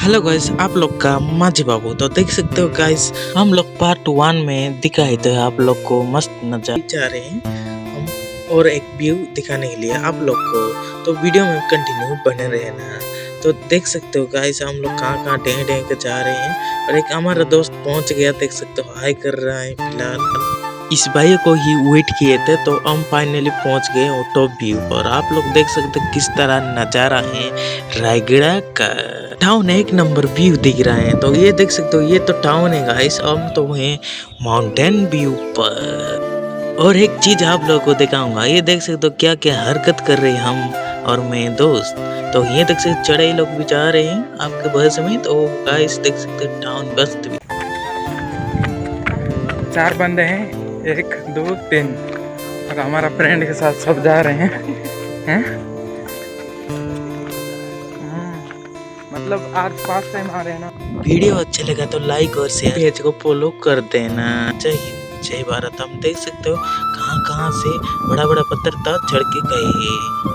Hello guys, आप लोग का माझी बाबू। तो देख सकते हो गाइस, हम लोग पार्ट 1 में दिखाए थे आप लोग को मस्त नजारा जा रहे हैं हम और एक व्यू दिखाने के लिए आप लोग को। तो वीडियो में कंटिन्यू बने रहना। तो देख सकते हो गाइस, हम लोग कहाँ कहाँ ढें ढें के जा रहे हैं और एक हमारा दोस्त पहुंच गया, देख सकते हो हाई कर रहा है। फिलहाल इस भाई को ही वेट किए थे, तो हम फाइनली पहुंच गए वो टॉप व्यू पर। आप लोग देख सकते हो किस तरह नजारा है रायगढ़ का। टाउन एक नंबर व्यू दिख रहा है। तो ये देख सकते हो, ये तो टाउन है गाइस, हम तो हैं माउंटेन व्यू पर। और एक चीज आप लोगों को दिखाऊंगा, ये देख सकते हो क्या क्या हरकत कर रहे हैं हम और मैं दोस्त। तो ये देख सकते चढ़ाई लोग भी जा रहे हैं आपके बस में। तो गाइस देख सकते हो टाउन बस 4 बंदे हैं, 1 2 3 और हमारा फ्रेंड के साथ सब जा रहे हैं। मतलब आज फर्स्ट टाइम आ रहे हैं ना। वीडियो अच्छा लगा तो लाइक और शेयर, पेज को फॉलो कर देना। जय हिंद जय भारत। हम देख सकते हो कहाँ कहाँ से बड़ा बड़ा पत्थर था चढ़ के गए।